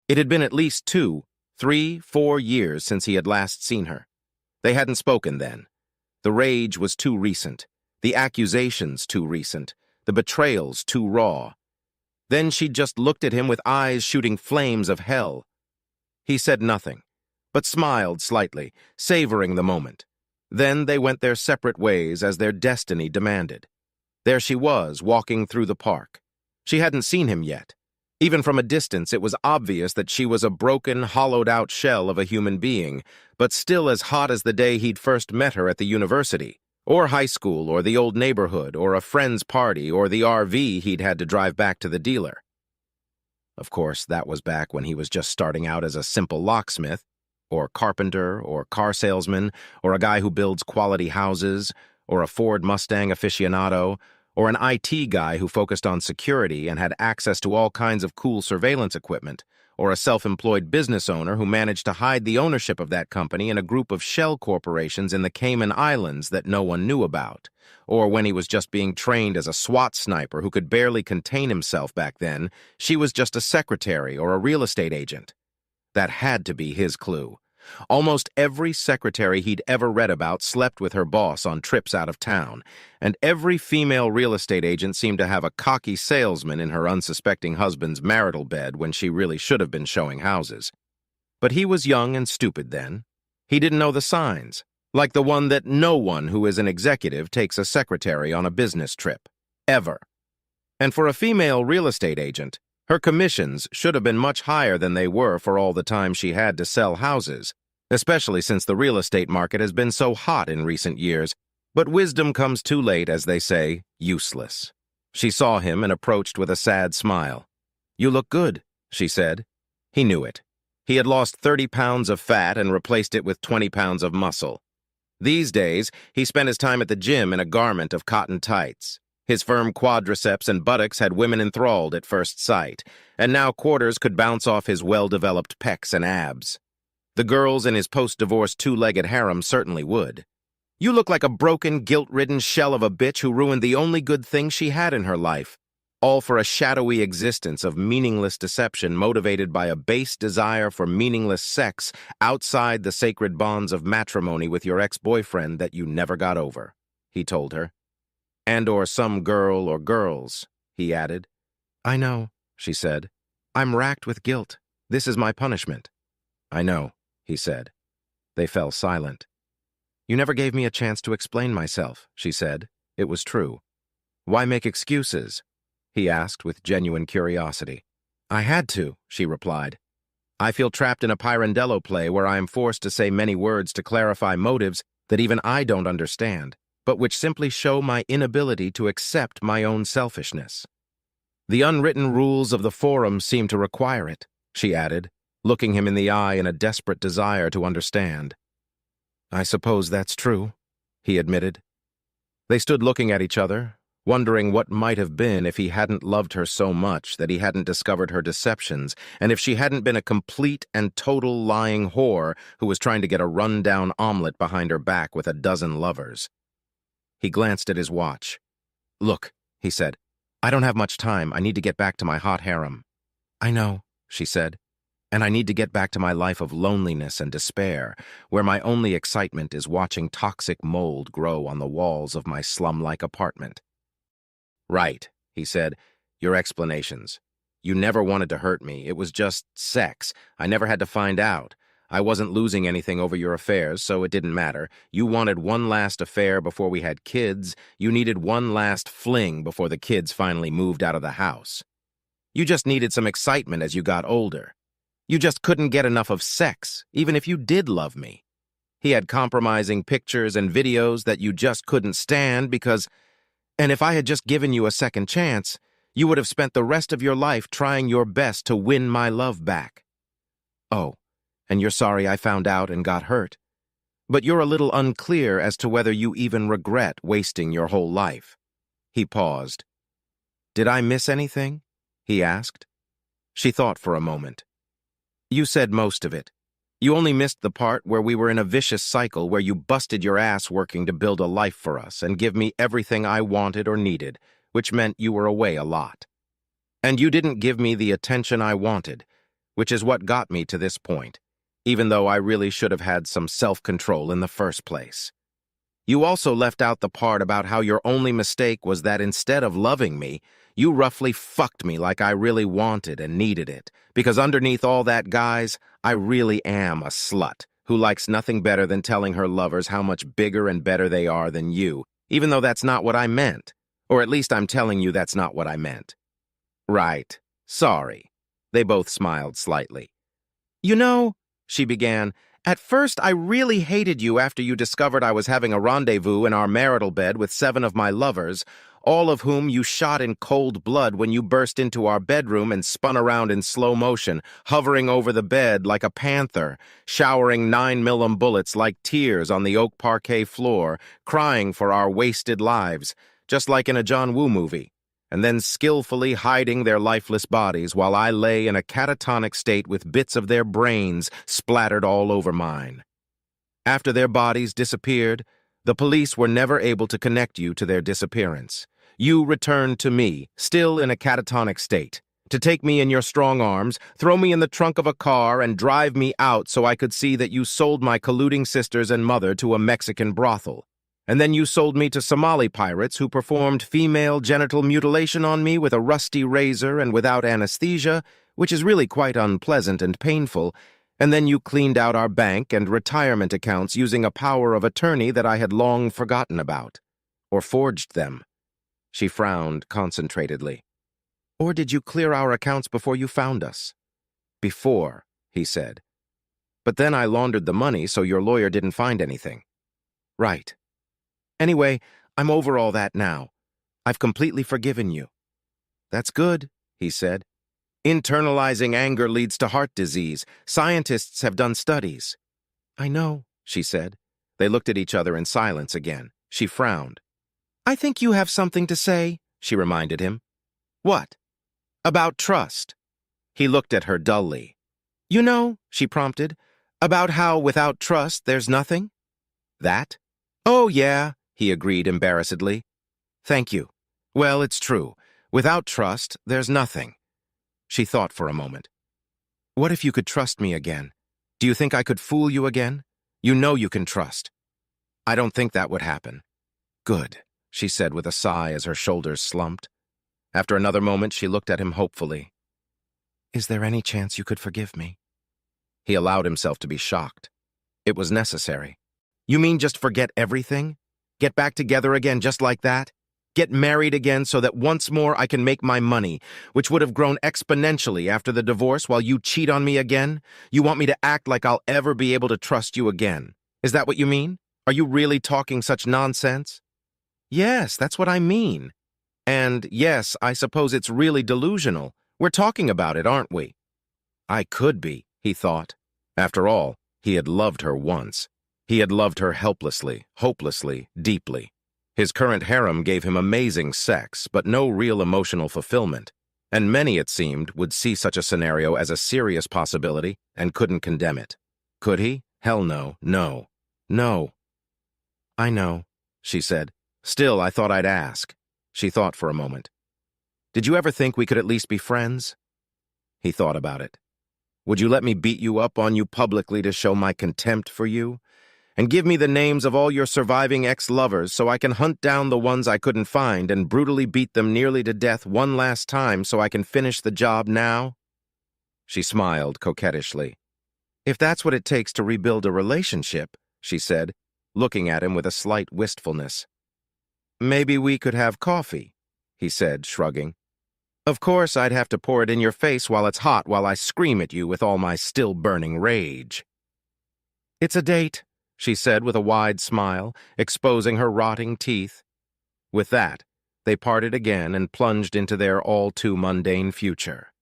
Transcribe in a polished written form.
It had been at least 2, 3, 4 years since he had last seen her. They hadn't spoken then. The rage was too recent, the accusations too recent, the betrayals too raw. Then she'd just looked at him with eyes shooting flames of hell. He said nothing, but smiled slightly, savoring the moment. Then they went their separate ways as their destiny demanded. There she was, walking through the park. She hadn't seen him yet. Even from a distance, it was obvious that she was a broken, hollowed-out shell of a human being, but still as hot as the day he'd first met her at the university, or high school, or the old neighborhood, or a friend's party, or the RV he'd had to drive back to the dealer. Of course, that was back when he was just starting out as a simple locksmith, or carpenter, or car salesman, or a guy who builds quality houses, or a Ford Mustang aficionado, or an IT guy who focused on security and had access to all kinds of cool surveillance equipment, or a self-employed business owner who managed to hide the ownership of that company in a group of shell corporations in the Cayman Islands that no one knew about, or when he was just being trained as a SWAT sniper who could barely contain himself back then, she was just a secretary or a real estate agent. That had to be his clue. Almost every secretary he'd ever read about slept with her boss on trips out of town, and every female real estate agent seemed to have a cocky salesman in her unsuspecting husband's marital bed when she really should have been showing houses. But he was young and stupid then. He didn't know the signs, like the one that no one who is an executive takes a secretary on a business trip. Ever. And for a female real estate agent, her commissions should have been much higher than they were for all the time she had to sell houses, especially since the real estate market has been so hot in recent years. But wisdom comes too late, as they say, useless. She saw him and approached with a sad smile. "You look good," she said. He knew it. He had lost 30 pounds of fat and replaced it with 20 pounds of muscle. These days, he spent his time at the gym in a garment of cotton tights. His firm quadriceps and buttocks had women enthralled at first sight, and now quarters could bounce off his well-developed pecs and abs. The girls in his post-divorce two-legged harem certainly would. "You look like a broken, guilt-ridden shell of a bitch who ruined the only good thing she had in her life, all for a shadowy existence of meaningless deception motivated by a base desire for meaningless sex outside the sacred bonds of matrimony with your ex-boyfriend that you never got over," he told her. "And/or some girl or girls," he added. "I know," she said. "I'm racked with guilt. This is my punishment." "I know," he said. They fell silent. "You never gave me a chance to explain myself," she said. It was true. "Why make excuses?" he asked with genuine curiosity. "I had to," she replied. "I feel trapped in a Pirandello play where I am forced to say many words to clarify motives that even I don't understand, but which simply show my inability to accept my own selfishness. The unwritten rules of the forum seem to require it," she added, looking him in the eye in a desperate desire to understand. "I suppose that's true," he admitted. They stood looking at each other, wondering what might have been if he hadn't loved her so much that he hadn't discovered her deceptions, and if she hadn't been a complete and total lying whore who was trying to get a run-down omelet behind her back with a dozen lovers. He glanced at his watch. "Look," he said, "I don't have much time. I need to get back to my hot harem." "I know," she said, "and I need to get back to my life of loneliness and despair, where my only excitement is watching toxic mold grow on the walls of my slum-like apartment." "Right," he said, "your explanations. You never wanted to hurt me. It was just sex. I never had to find out. I wasn't losing anything over your affairs, so it didn't matter. You wanted one last affair before we had kids. You needed one last fling before the kids finally moved out of the house. You just needed some excitement as you got older. You just couldn't get enough of sex, even if you did love me. He had compromising pictures and videos that you just couldn't stand because... And if I had just given you a second chance, you would have spent the rest of your life trying your best to win my love back. Oh, and you're sorry I found out and got hurt. But you're a little unclear as to whether you even regret wasting your whole life." He paused. "Did I miss anything?" he asked. She thought for a moment. "You said most of it. You only missed the part where we were in a vicious cycle where you busted your ass working to build a life for us and give me everything I wanted or needed, which meant you were away a lot. And you didn't give me the attention I wanted, which is what got me to this point, even though I really should have had some self-control in the first place. You also left out the part about how your only mistake was that instead of loving me, you roughly fucked me like I really wanted and needed it, because underneath all that, guys, I really am a slut who likes nothing better than telling her lovers how much bigger and better they are than you, even though that's not what I meant. Or at least I'm telling you that's not what I meant. Right. Sorry. They both smiled slightly. You know, she began, at first I really hated you after you discovered I was having a rendezvous in our marital bed with 7 of my lovers, all of whom you shot in cold blood when you burst into our bedroom and spun around in slow motion, hovering over the bed like a panther, showering 9mm bullets like tears on the oak parquet floor, crying for our wasted lives, just like in a John Woo movie, and then skillfully hiding their lifeless bodies while I lay in a catatonic state with bits of their brains splattered all over mine. After their bodies disappeared, the police were never able to connect you to their disappearance. You returned to me, still in a catatonic state, to take me in your strong arms, throw me in the trunk of a car, and drive me out so I could see that you sold my colluding sisters and mother to a Mexican brothel. And then you sold me to Somali pirates who performed female genital mutilation on me with a rusty razor and without anesthesia, which is really quite unpleasant and painful, and then you cleaned out our bank and retirement accounts using a power of attorney that I had long forgotten about. Or forged them. She frowned concentratedly. Or did you clear our accounts before you found us? Before, he said. But then I laundered the money so your lawyer didn't find anything. Right. Anyway, I'm over all that now. I've completely forgiven you. That's good, he said. Internalizing anger leads to heart disease. Scientists have done studies. I know, she said. They looked at each other in silence again. She frowned. I think you have something to say, she reminded him. What? About trust. He looked at her dully. You know, she prompted, about how without trust there's nothing? That? Oh, yeah, he agreed embarrassedly. Thank you. Well, it's true. Without trust, there's nothing. She thought for a moment. What if you could trust me again? Do you think I could fool you again? You know you can trust. I don't think that would happen. Good, she said with a sigh as her shoulders slumped. After another moment, she looked at him hopefully. Is there any chance you could forgive me? He allowed himself to be shocked. It was necessary. You mean just forget everything? Get back together again just like that? Get married again so that once more I can make my money, which would have grown exponentially after the divorce while you cheat on me again? You want me to act like I'll ever be able to trust you again? Is that what you mean? Are you really talking such nonsense? Yes, that's what I mean. And yes, I suppose it's really delusional. We're talking about it, aren't we? I could be, he thought. After all, he had loved her once. He had loved her helplessly, hopelessly, deeply. His current harem gave him amazing sex, but no real emotional fulfillment, and many, it seemed, would see such a scenario as a serious possibility and couldn't condemn it. Could he? Hell no, no, no. I know, she said. Still, I thought I'd ask. She thought for a moment. Did you ever think we could at least be friends? He thought about it. Would you let me beat you up on you publicly to show my contempt for you? And give me the names of all your surviving ex-lovers so I can hunt down the ones I couldn't find and brutally beat them nearly to death one last time so I can finish the job now? She smiled coquettishly. If that's what it takes to rebuild a relationship, she said, looking at him with a slight wistfulness. Maybe we could have coffee, he said, shrugging. Of course, I'd have to pour it in your face while it's hot while I scream at you with all my still-burning rage. It's a date, she said with a wide smile, exposing her rotting teeth. With that, they parted again and plunged into their all-too-mundane future.